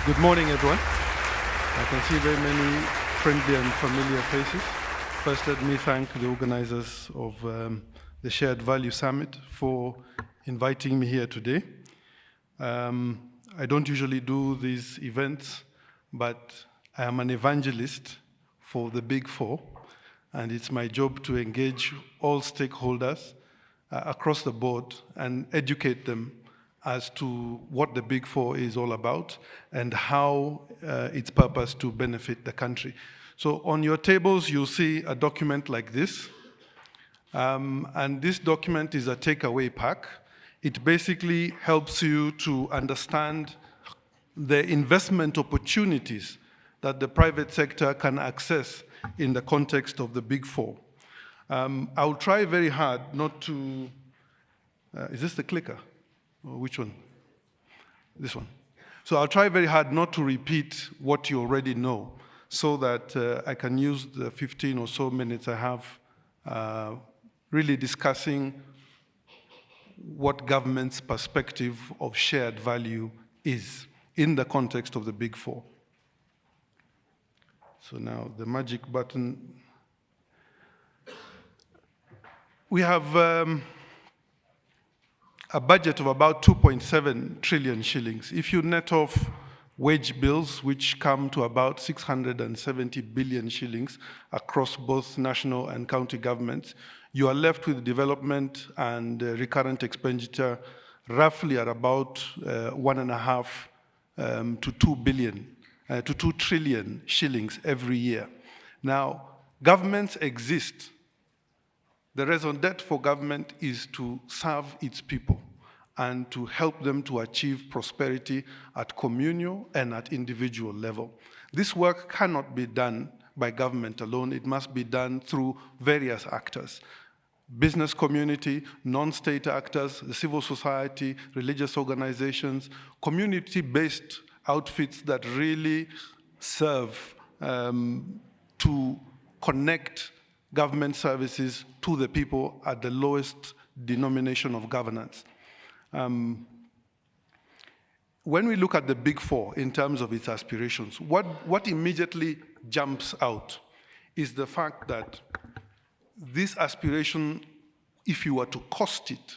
Good morning, everyone. I can see very many friendly and familiar faces. First, let me thank the organizers of the Shared Value Summit for inviting me here today. I don't usually do these events, but I am an evangelist for the Big Four, and it's my job to engage all stakeholders across the board and educate them as to what the Big Four is all about and how its purpose to benefit the country. So on your tables, you'll see a document like this. And this document is a takeaway pack. It basically helps you to understand the investment opportunities that the private sector can access in the context of the Big Four. I'll try very hard not to, is this the clicker? Or which one? This one. So I'll try very hard not to repeat what you already know so that I can use the 15 or so minutes I have really discussing what government's perspective of shared value is in the context of the Big Four. So now the magic button. We have a budget of about 2.7 trillion shillings. If you net off wage bills, which come to about 670 billion shillings across both national and county governments, you are left with development and recurrent expenditure roughly at about 1.5 to 2 billion, to 2 trillion shillings every year. Now, governments exist. The raison d'etre for government is to serve its people and to help them to achieve prosperity at communal and at individual level. This work cannot be done by government alone. It must be done through various actors. Business community, non-state actors, the civil society, religious organizations, community-based outfits that really serve to connect government services to the people at the lowest denomination of governance. When we look at the Big Four in terms of its aspirations, what immediately jumps out is the fact that this aspiration, if you were to cost it,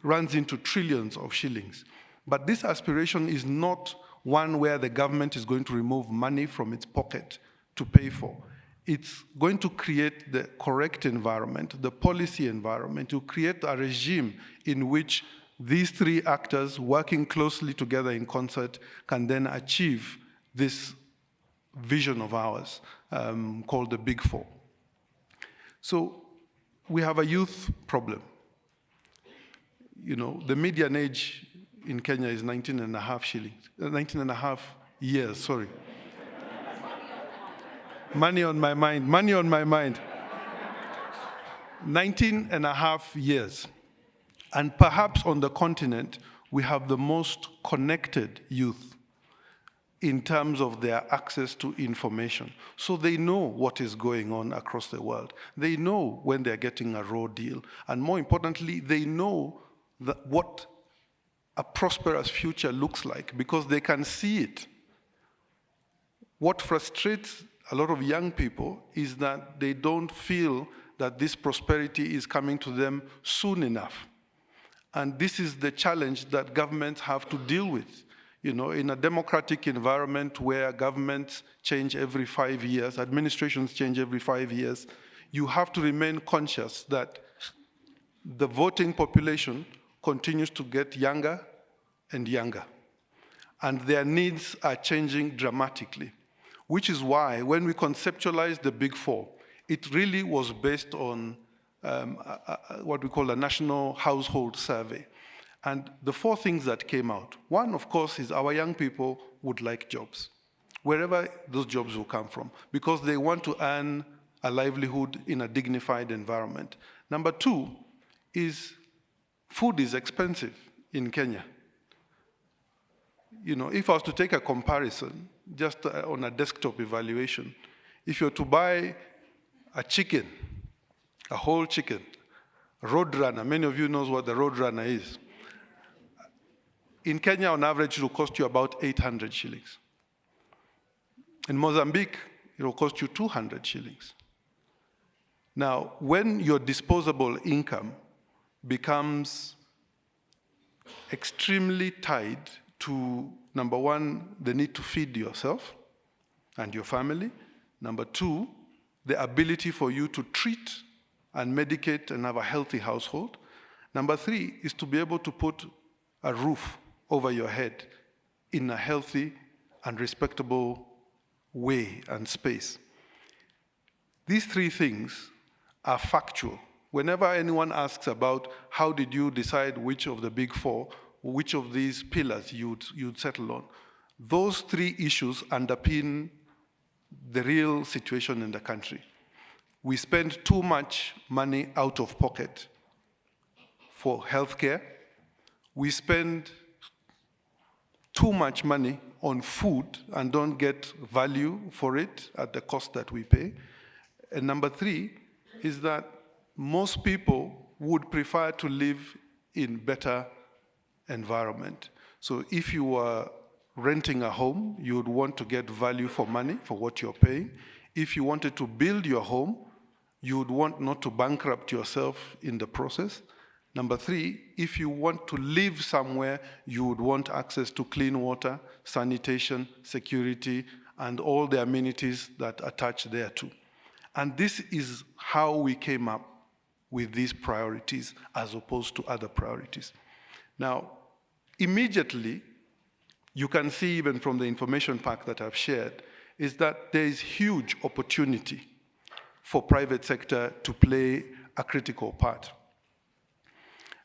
runs into trillions of shillings. But this aspiration is not one where the government is going to remove money from its pocket to pay for. It's going to create the correct environment, the policy environment, to create a regime in which these three actors working closely together in concert can then achieve this vision of ours called the Big Four. So we have a youth problem. The median age in Kenya is 19 and a half years, sorry. Money on my mind. 19 and a half years. And perhaps on the continent, we have the most connected youth in terms of their access to information. So they know what is going on across the world. They know when they're getting a raw deal. And more importantly, they know what a prosperous future looks like because they can see it. What frustrates a lot of young people is that they don't feel that this prosperity is coming to them soon enough. And this is the challenge that governments have to deal with. In a democratic environment where governments change every 5 years, administrations change every 5 years, you have to remain conscious that the voting population continues to get younger and younger. And their needs are changing dramatically. Which is why when we conceptualized the Big Four, it really was based on what we call a national household survey. And the four things that came out, one, of course, is our young people would like jobs, wherever those jobs will come from, because they want to earn a livelihood in a dignified environment. Number two is food is expensive in Kenya. If I was to take a comparison, just on a desktop evaluation, if you're to buy a chicken, a whole chicken, Roadrunner, many of you knows what the Roadrunner is. In Kenya, on average, it will cost you about 800 shillings. In Mozambique, it will cost you 200 shillings. Now, when your disposable income becomes extremely tied to, number one, the need to feed yourself and your family. Number two, the ability for you to treat and medicate and have a healthy household. Number three is to be able to put a roof over your head in a healthy and respectable way and space. These three things are factual. Whenever anyone asks about how did you decide which of the big four, which of these pillars you'd settle on, those three issues underpin the real situation in the country. We spend too much money out of pocket for healthcare. We spend too much money on food and don't get value for it at the cost that we pay. And number three is that most people would prefer to live in better environment. So if you were renting a home, you would want to get value for money for what you're paying. If you wanted to build your home, you would want not to bankrupt yourself in the process. Number three, if you want to live somewhere, you would want access to clean water, sanitation, security, and all the amenities that attach thereto. And this is how we came up with these priorities as opposed to other priorities. Now, immediately, you can see even from the information pack that I've shared, is that there is huge opportunity for private sector to play a critical part.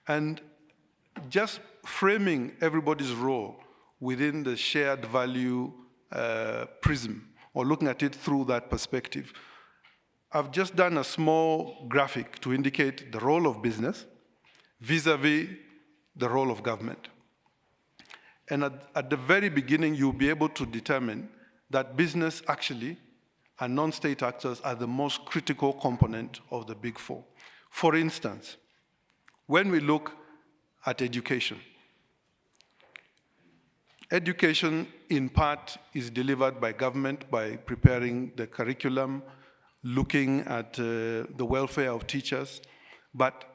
And just framing everybody's role within the shared value prism, or looking at it through that perspective, I've just done a small graphic to indicate the role of business vis-a-vis the role of government. And at the very beginning, you'll be able to determine that business actually and non-state actors are the most critical component of the big four. For instance, when we look at education, education in part is delivered by government by preparing the curriculum, looking at the welfare of teachers, but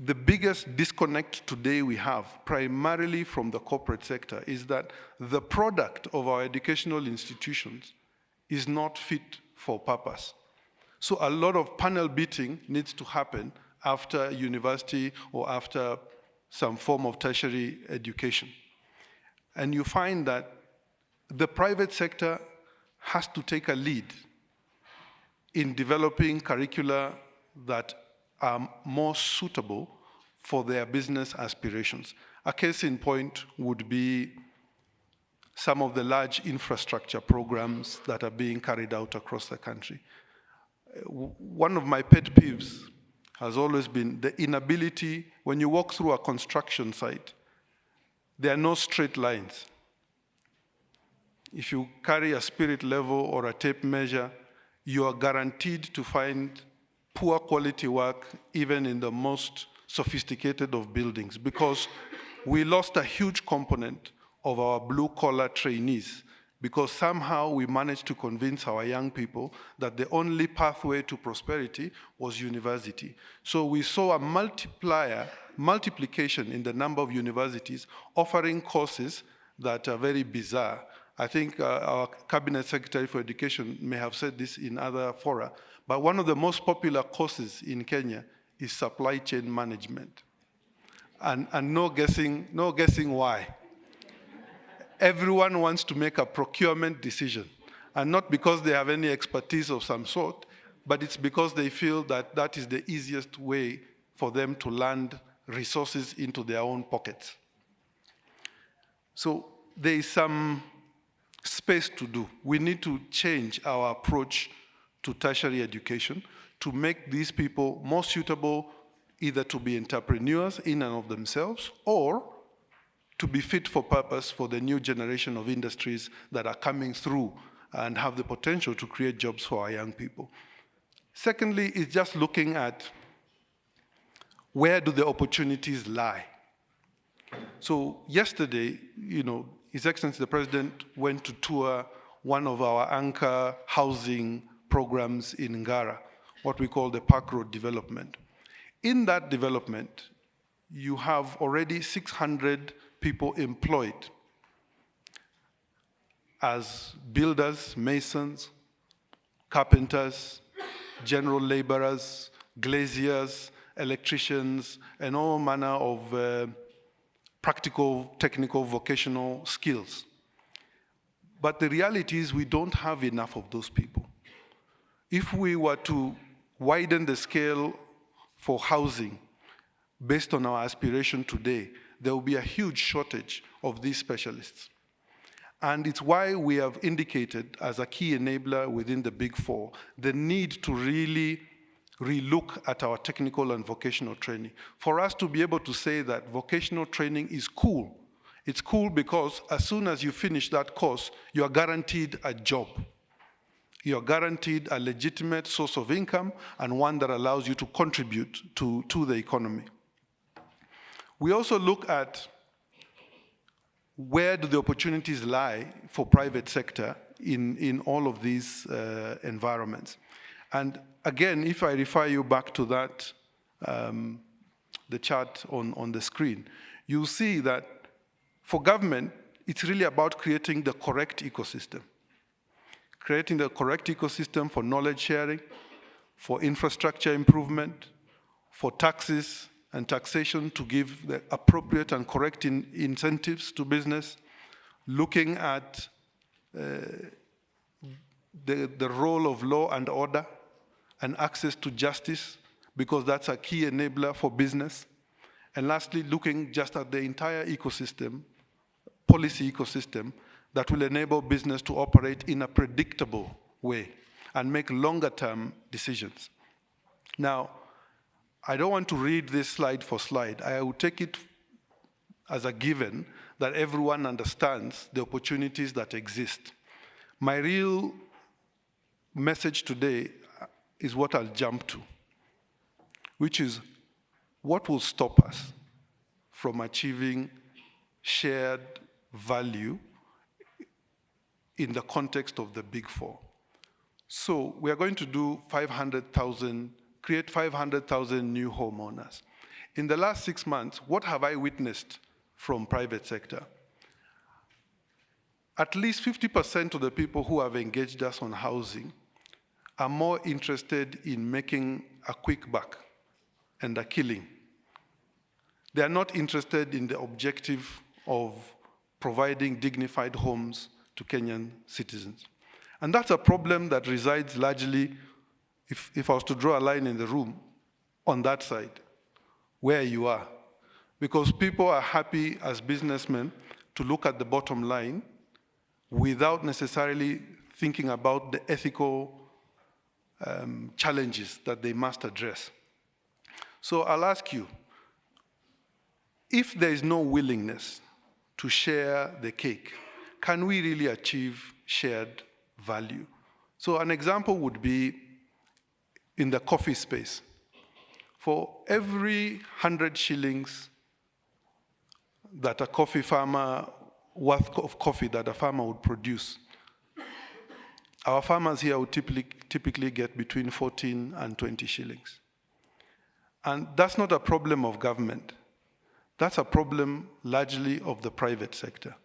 the biggest disconnect today we have, primarily from the corporate sector, is that the product of our educational institutions is not fit for purpose. So a lot of panel beating needs to happen after university or after some form of tertiary education. And you find that the private sector has to take a lead in developing curricula that are more suitable for their business aspirations. A case in point would be some of the large infrastructure programs that are being carried out across the country. One of my pet peeves has always been the inability, when you walk through a construction site, there are no straight lines. If you carry a spirit level or a tape measure, you are guaranteed to find poor quality work even in the most sophisticated of buildings, because we lost a huge component of our blue-collar trainees because somehow we managed to convince our young people that the only pathway to prosperity was university. So we saw a multiplication in the number of universities offering courses that are very bizarre. I think our Cabinet Secretary for Education may have said this in other fora, but one of the most popular courses in Kenya is supply chain management. And no guessing why. Everyone wants to make a procurement decision, and not because they have any expertise of some sort, but it's because they feel that that is the easiest way for them to land resources into their own pockets. So there is some space to do. We need to change our approach to tertiary education to make these people more suitable either to be entrepreneurs in and of themselves or to be fit for purpose for the new generation of industries that are coming through and have the potential to create jobs for our young people. Secondly, is just looking at where do the opportunities lie. So yesterday, His Excellency the President went to tour one of our anchor housing programs in Ngara, what we call the Park Road development. In that development, you have already 600 people employed as builders, masons, carpenters, general laborers, glaziers, electricians, and all manner of practical, technical, vocational skills. But the reality is we don't have enough of those people. If we were to widen the scale for housing based on our aspiration today, there will be a huge shortage of these specialists. And it's why we have indicated as a key enabler within the Big Four, the need to really relook at our technical and vocational training. For us to be able to say that vocational training is cool. It's cool because as soon as you finish that course, you are guaranteed a job. You're guaranteed a legitimate source of income and one that allows you to contribute to the economy. We also look at where do the opportunities lie for private sector in all of these environments. And again, if I refer you back to that, the chart on the screen, you'll see that for government, it's really about creating the correct ecosystem. Creating the correct ecosystem for knowledge sharing, for infrastructure improvement, for taxes and taxation to give the appropriate and correct incentives to business, looking at the role of law and order and access to justice, because that's a key enabler for business. And lastly, looking just at the entire ecosystem, policy ecosystem, that will enable business to operate in a predictable way and make longer-term decisions. Now, I don't want to read this slide for slide. I will take it as a given that everyone understands the opportunities that exist. My real message today is what I'll jump to, which is what will stop us from achieving shared value in the context of the Big Four. So we are going to do create 500,000 new homeowners. In the last 6 months, what have I witnessed from private sector? At least 50% of the people who have engaged us on housing are more interested in making a quick buck and a killing. They are not interested in the objective of providing dignified homes to Kenyan citizens. And that's a problem that resides largely, if I was to draw a line in the room, on that side, where you are. Because people are happy as businessmen to look at the bottom line without necessarily thinking about the ethical challenges that they must address. So I'll ask you, if there is no willingness to share the cake, can we really achieve shared value? So an example would be in the coffee space. For every 100 shillings that a coffee farmer, worth of coffee that a farmer would produce, our farmers here would typically get between 14 and 20 shillings. And that's not a problem of government. That's a problem largely of the private sector.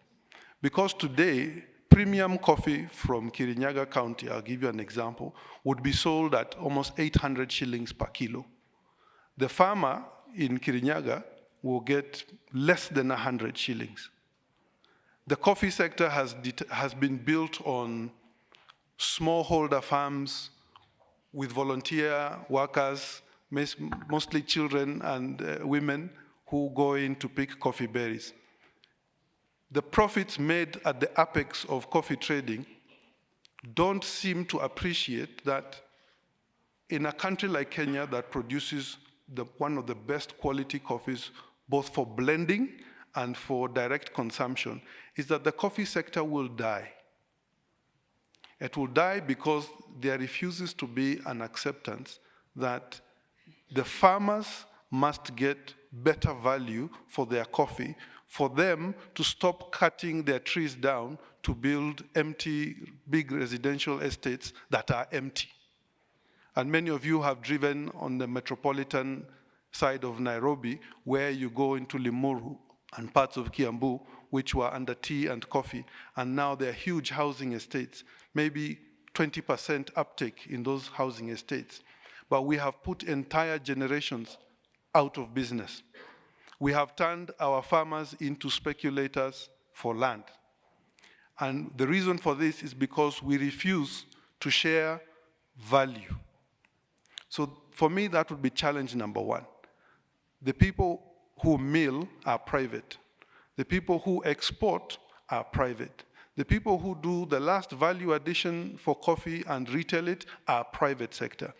Because today, premium coffee from Kirinyaga County, I'll give you an example, would be sold at almost 800 shillings per kilo. The farmer in Kirinyaga will get less than 100 shillings. The coffee sector has been built on smallholder farms with volunteer workers, mostly children and women who go in to pick coffee berries. The profits made at the apex of coffee trading don't seem to appreciate that in a country like Kenya that produces one of the best quality coffees, both for blending and for direct consumption, is that the coffee sector will die. It will die because there refuses to be an acceptance that the farmers must get better value for their coffee for them to stop cutting their trees down to build empty, big residential estates that are empty. And many of you have driven on the metropolitan side of Nairobi, where you go into Limuru and parts of Kiambu, which were under tea and coffee, and now they're huge housing estates, maybe 20% uptake in those housing estates. But we have put entire generations out of business. We have turned our farmers into speculators for land. And the reason for this is because we refuse to share value. So for me, that would be challenge number one. The people who mill are private. The people who export are private. The people who do the last value addition for coffee and retail it are private sector.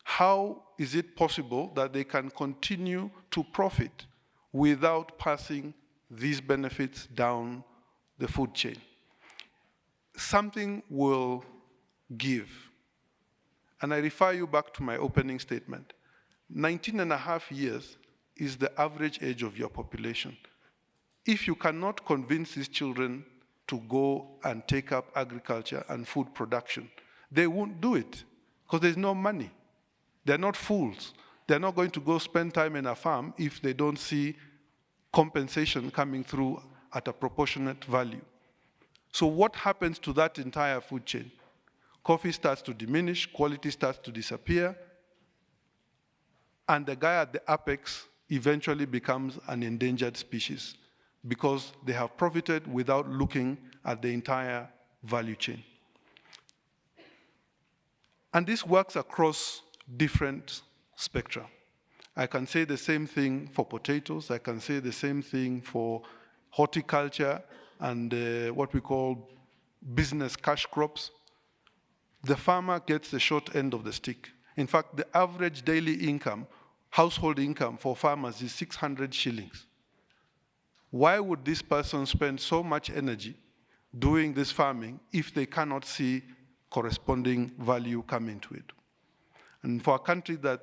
How is it possible that they can continue to profit without passing these benefits down the food chain? Something will give. And I refer you back to my opening statement. 19 and a half years is the average age of your population. If you cannot convince these children to go and take up agriculture and food production, they won't do it because there's no money. They're not fools. They're not going to go spend time in a farm if they don't see compensation coming through at a proportionate value. So what happens to that entire food chain? Coffee starts to diminish, quality starts to disappear, and the guy at the apex eventually becomes an endangered species because they have profited without looking at the entire value chain. And this works across different spectra. I can say the same thing for potatoes. I can say the same thing for horticulture and what we call business cash crops. The farmer gets the short end of the stick. In fact, the average daily income, household income for farmers is 600 shillings. Why would this person spend so much energy doing this farming if they cannot see corresponding value coming to it? And for a country that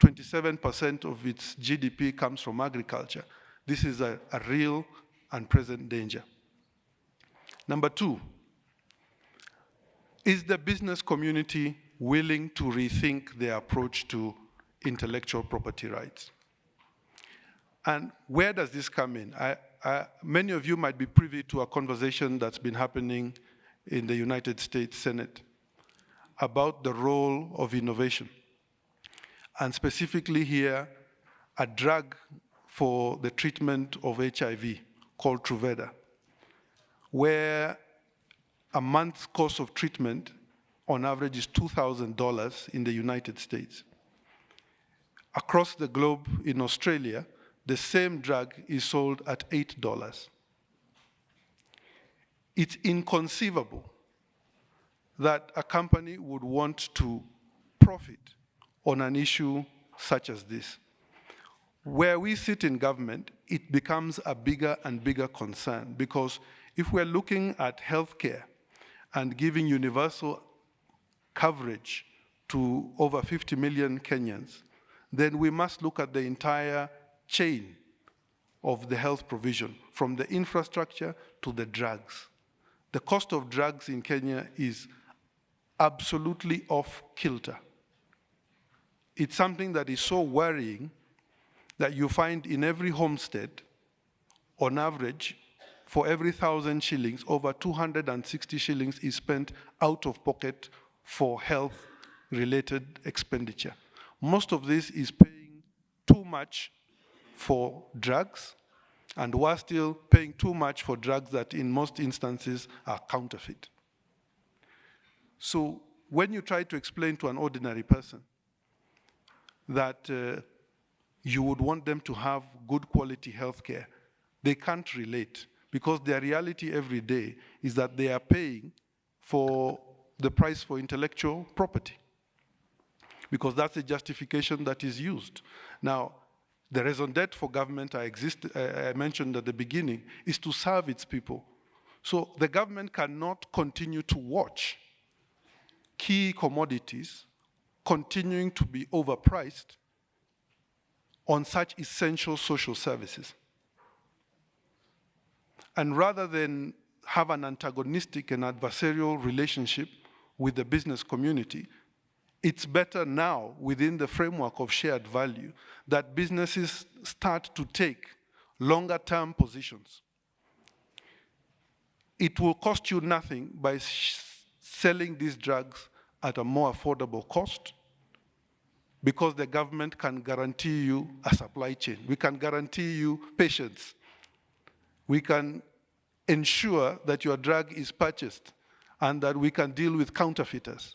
27% of its GDP comes from agriculture, this is a real and present danger. Number two, is the business community willing to rethink their approach to intellectual property rights? And where does this come in? Many of you might be privy to a conversation that's been happening in the United States Senate about the role of innovation. And specifically here, a drug for the treatment of HIV called Truvada, where a month's course of treatment on average is $2,000 in the United States. Across the globe in Australia, the same drug is sold at $8. It's inconceivable that a company would want to profit on an issue such as this. Where we sit in government, it becomes a bigger and bigger concern because if we're looking at healthcare and giving universal coverage to over 50 million Kenyans, then we must look at the entire chain of the health provision, from the infrastructure to the drugs. The cost of drugs in Kenya is absolutely off kilter. It's something that is so worrying that you find in every homestead, on average, for every 1,000 shillings, over 260 shillings is spent out of pocket for health-related expenditure. Most of this is paying too much for drugs, and we're still paying too much for drugs that in most instances are counterfeit. So when you try to explain to an ordinary person that you would want them to have good quality healthcare, they can't relate because their reality every day is that they are paying for the price for intellectual property because that's the justification that is used. Now, the raison d'etre for government I mentioned at the beginning is to serve its people. So the government cannot continue to watch key commodities continuing to be overpriced on such essential social services. And rather than have an antagonistic and adversarial relationship with the business community, it's better now, within the framework of shared value, that businesses start to take longer-term positions. It will cost you nothing by selling these drugs at a more affordable cost, because the government can guarantee you a supply chain. We can guarantee you patients. We can ensure that your drug is purchased and that we can deal with counterfeiters.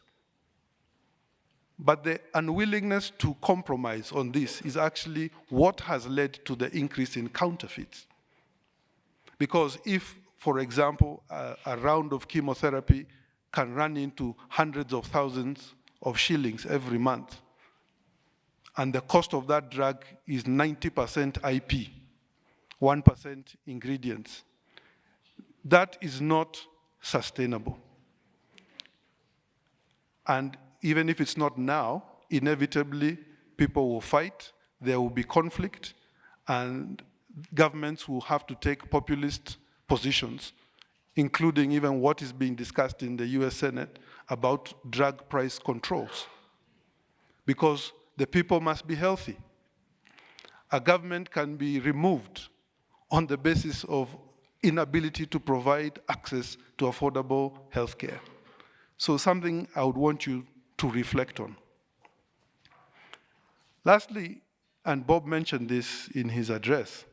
But the unwillingness to compromise on this is actually what has led to the increase in counterfeits. Because if, for example, a round of chemotherapy can run into hundreds of thousands of shillings every month, and the cost of that drug is 90% IP, 1% ingredients, that is not sustainable. And even if it's not now, inevitably people will fight, there will be conflict, and governments will have to take populist positions, including even what is being discussed in the US Senate about drug price controls. Because the people must be healthy. A government can be removed on the basis of inability to provide access to affordable healthcare. So something I would want you to reflect on. Lastly, and Bob mentioned this in his address,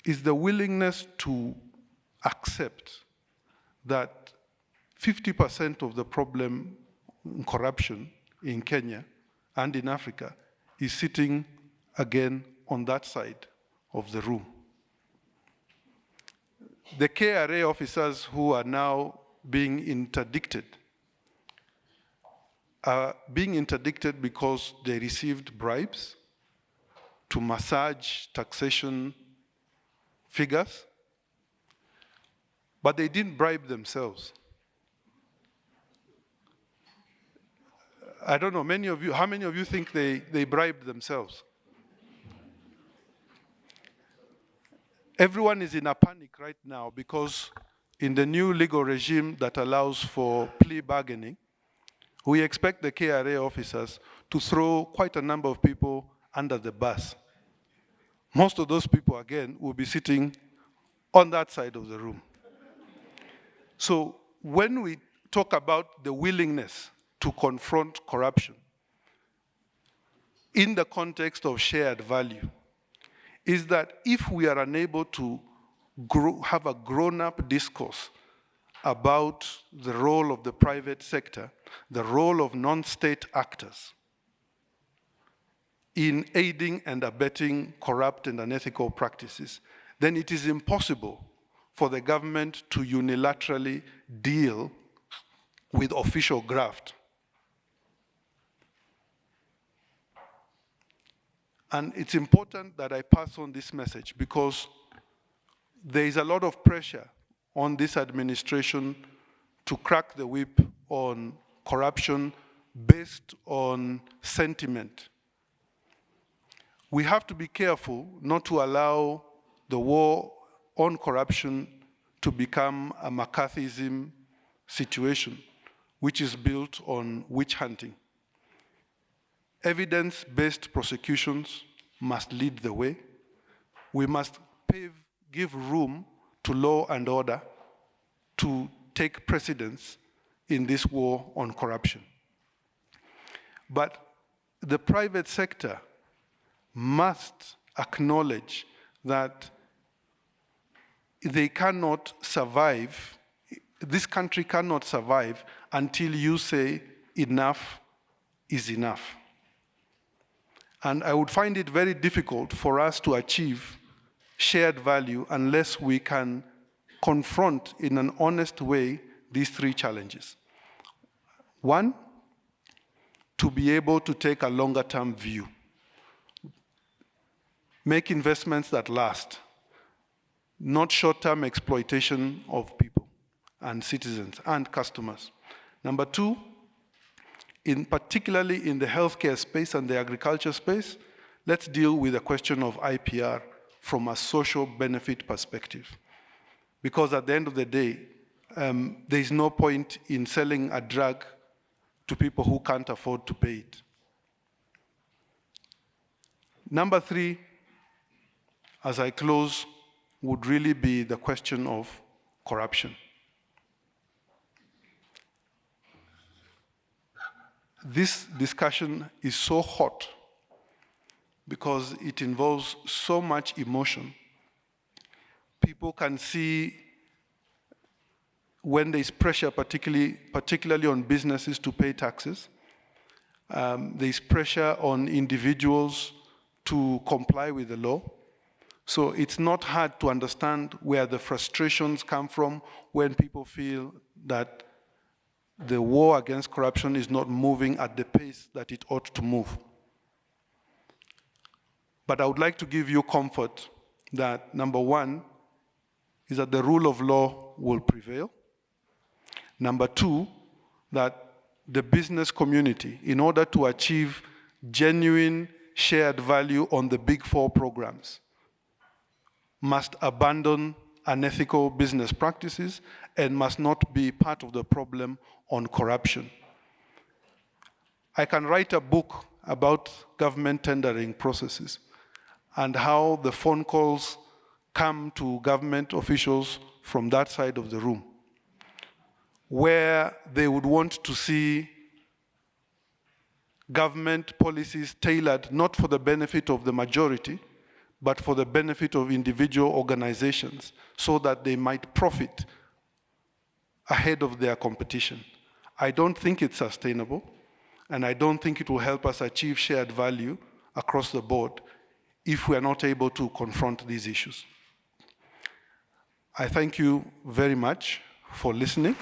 is the willingness to accept that 50% of the problem in corruption in Kenya and in Africa is sitting again on that side of the room. The KRA officers who are now being interdicted are being interdicted because they received bribes to massage taxation figures, but they didn't bribe themselves. I don't know, many of you, how many of you think they bribed themselves? Everyone is in a panic right now because in the new legal regime that allows for plea bargaining, we expect the KRA officers to throw quite a number of people under the bus. Most of those people, again, will be sitting on that side of the room. So when we talk about the willingness to confront corruption in the context of shared value, is that if we are unable to have a grown-up discourse about the role of the private sector, the role of non-state actors in aiding and abetting corrupt and unethical practices, then it is impossible for the government to unilaterally deal with official graft. And it's important that I pass on this message because there is a lot of pressure on this administration to crack the whip on corruption based on sentiment. We have to be careful not to allow the war on corruption to become a McCarthyism situation, which is built on witch hunting. Evidence-based prosecutions must lead the way. We must give room to law and order to take precedence in this war on corruption. But the private sector must acknowledge that they cannot survive, this country cannot survive until you say enough is enough. And I would find it very difficult for us to achieve shared value unless we can confront in an honest way these three challenges. One, to be able to take a longer-term view. Make investments that last, not short-term exploitation of people and citizens and customers. Number two, particularly in the healthcare space and the agriculture space, let's deal with the question of IPR from a social benefit perspective. Because at the end of the day, there is no point in selling a drug to people who can't afford to pay it. Number 3, as I close, would really be the question of corruption. This discussion is so hot because it involves so much emotion. People can see when there is pressure, particularly on businesses to pay taxes. There is pressure on individuals to comply with the law. So it's not hard to understand where the frustrations come from when people feel that the war against corruption is not moving at the pace that it ought to move. But I would like to give you comfort that, number 1, is that the rule of law will prevail. Number 2, that the business community, in order to achieve genuine shared value on the Big 4 programs, must abandon unethical business practices and must not be part of the problem on corruption. I can write a book about government tendering processes and how the phone calls come to government officials from that side of the room, where they would want to see government policies tailored not for the benefit of the majority, but for the benefit of individual organizations, so that they might profit ahead of their competition. I don't think it's sustainable, and I don't think it will help us achieve shared value across the board if we are not able to confront these issues. I thank you very much for listening.